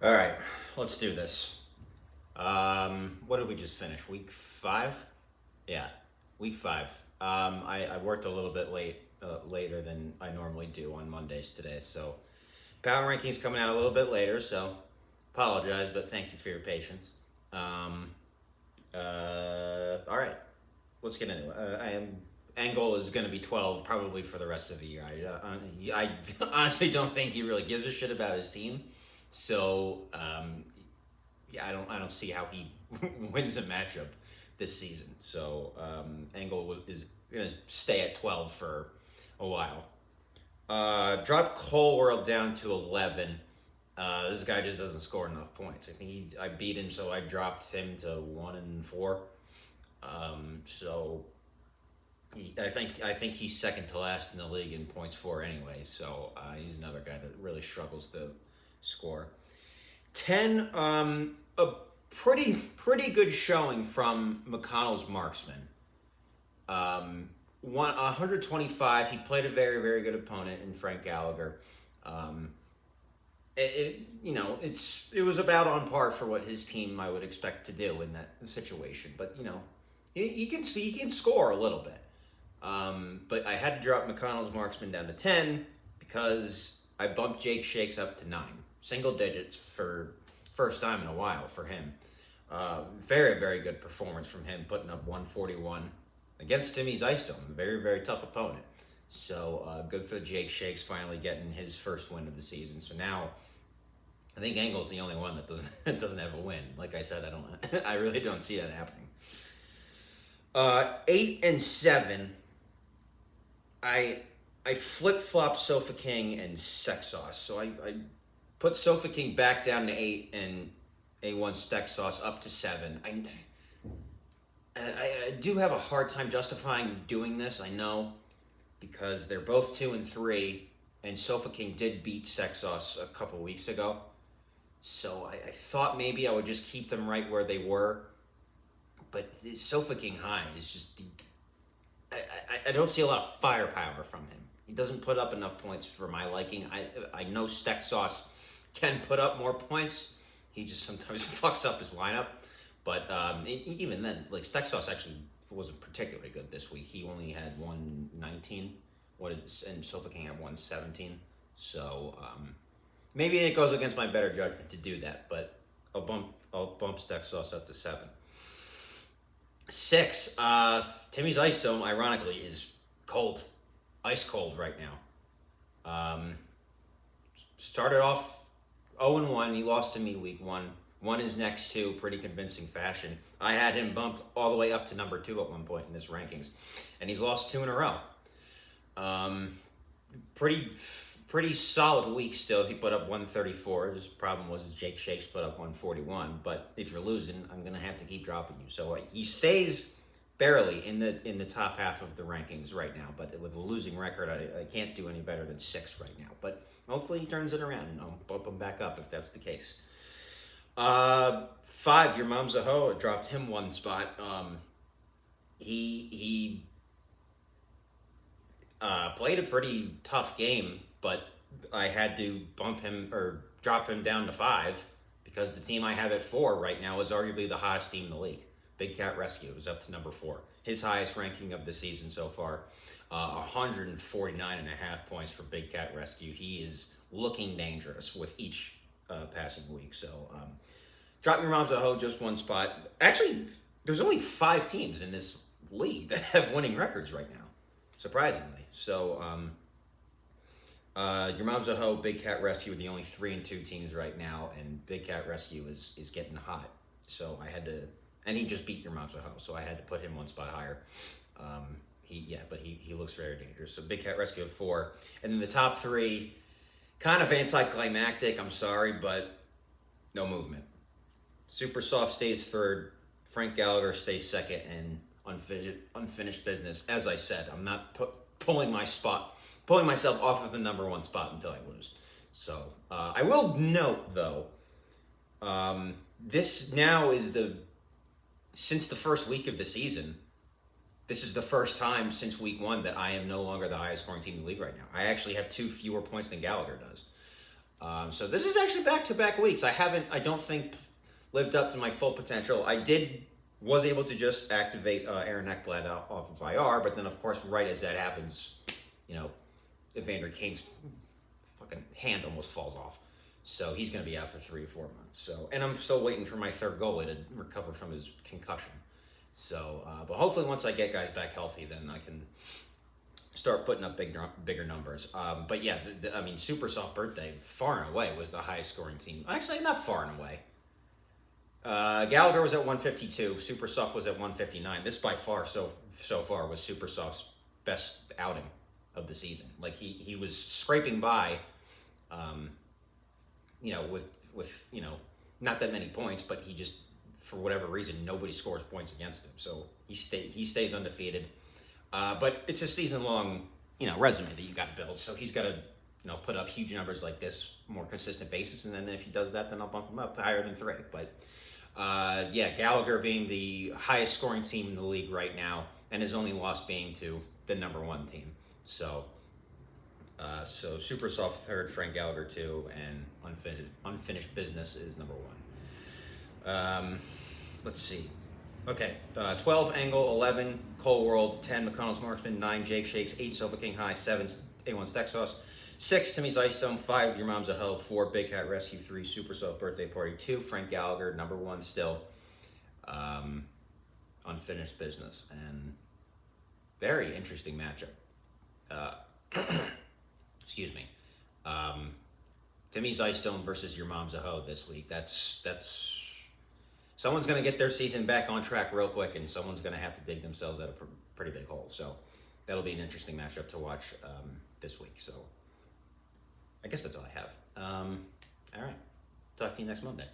All right, let's do this. What did we just finish? Week 5? Yeah, week 5. I worked a little bit later than I normally do on Mondays today, so power rankings coming out a little bit later. So apologize, but thank you for your patience. Um, all right, let's get into it. Angle is going to be 12 probably for the rest of the year. I honestly don't think he really gives a shit about his team. So yeah, I don't see how he wins a matchup this season. So Angle is going to stay at 12 for a while. Drop Colworld down to 11. This guy just doesn't score enough points. I beat him, so I dropped him to 1-4. So I think he's second to last in the league in points for anyway. So he's another guy that really struggles to score. 10, a pretty good showing from McConnell's marksman. 125. He played a very very good opponent in Frank Gallagher. It was about on par for what his team I would expect to do in that situation. But you can see he can score a little bit. But I had to drop McConnell's marksman down to 10 because I bumped Jake Shakes up to 9. Single digits for first time in a while for him. Very, very good performance from him, putting up 141 against Timmy Zeistone, a very, very tough opponent. So good for Jake Shakes finally getting his first win of the season. So now I think Angle's the only one that doesn't have a win. Like I said, I really don't see that happening. 8 and 7. I flip flop Sofa King and Sex Sauce. So I put Sofa King back down to 8 and A1 Sex Sauce up to 7. I do have a hard time justifying doing this. I know because they're both 2 and 3, and Sofa King did beat Sex Sauce a couple weeks ago. So I thought maybe I would just keep them right where they were. But Sofa King High is just... I don't see a lot of firepower from him. He doesn't put up enough points for my liking. I know Sex Sauce can put up more points. He just sometimes fucks up his lineup. But even then, like Sex Sauce actually wasn't particularly good this week. He only had 119, and Sofa King had 117. So maybe it goes against my better judgment to do that. But I'll bump Sex Sauce up to 7. 6, Timmy's Ice Dome, ironically, is cold. Ice cold right now. Started off 0-1. He lost to me week 1. Won his next 2 pretty convincing fashion. I had him bumped all the way up to number 2 at one point in this rankings. And he's lost 2 in a row. Pretty solid week still. He put up 134. His problem was Jake Shakes put up 141. But if you're losing, I'm gonna have to keep dropping you. So he stays barely in the top half of the rankings right now. But with a losing record, I can't do any better than 6 right now. But hopefully he turns it around and I'll bump him back up if that's the case. 5, Your Mom's a Hoe. I dropped him 1 spot. He played a pretty tough game, but I had to bump him or drop him down to 5 because the team I have at 4 right now is arguably the hottest team in the league. Big Cat Rescue is up to number 4. His highest ranking of the season so far. 149.5 points for Big Cat Rescue. He is looking dangerous with each passing week. So drop Your Mom's a Hoe, just 1 spot. Actually, there's only 5 teams in this league that have winning records right now, surprisingly. So Your Mom's a Hoe, Big Cat Rescue are the only 3 and 2 teams right now, and Big Cat Rescue is getting hot. So I had to, and he just beat Your Mom's a Hoe, so I had to put him 1 spot higher. He looks very dangerous. So Big Cat Rescue at 4, and then the top 3, kind of anticlimactic. I'm sorry, but no movement. Super Soft stays 3rd, Frank Gallagher stays 2nd, and unfinished business. As I said, I'm not pulling myself off of the number 1 spot until I lose. So I will note though, this now is since the first week of the season, this is the first time since week 1 that I am no longer the highest scoring team in the league right now. I actually have 2 fewer points than Gallagher does. So this is actually back-to-back weeks. I don't think, lived up to my full potential. Was able to just activate Aaron Ekblad off of IR, but then of course, right as that happens, you know, Evander Kane's fucking hand almost falls off. So he's going to be out for 3 or 4 months. So, and I'm still waiting for my third goalie to recover from his concussion. So, but hopefully once I get guys back healthy, then I can start putting up bigger numbers. But yeah, I mean, Super Soft Birthday, far and away, was the highest scoring team. Actually, not far and away. Gallagher was at 152. Super Soft was at 159. This by far, so far, was Super Soft's best outing of the season. Like he was scraping by, you know, with you know, not that many points, but he just, for whatever reason, nobody scores points against him. So he stays undefeated. But it's a season-long, you know, resume that you got to build. So he's got to, you know, put up huge numbers like this, more consistent basis. And then if he does that, then I'll bump him up higher than 3. But yeah, Gallagher being the highest scoring team in the league right now, and his only loss being to the number 1 team. So, Super Soft 3rd, Frank Gallagher 2, and Unfinished Business is number 1. Let's see. Okay, 12 Angle, 11 Cole World, 10 McConnell's Marksman, 9 Jake Shakes, 8 Sofa King High, 7 A1 Stack Sauce, 6 Timmy's Ice Stone, 5 Your Mom's a Hoe, 4 Big Cat Rescue, 3 Super Soft Birthday Party, 2 Frank Gallagher, number 1 still, Unfinished Business, and very interesting matchup. Excuse me. Timmy's Ice Stone versus Your Mom's a Hoe this week. That's someone's going to get their season back on track real quick, and someone's going to have to dig themselves out a pretty big hole. So that'll be an interesting matchup to watch this week. So I guess that's all I have. All right. Talk to you next Monday.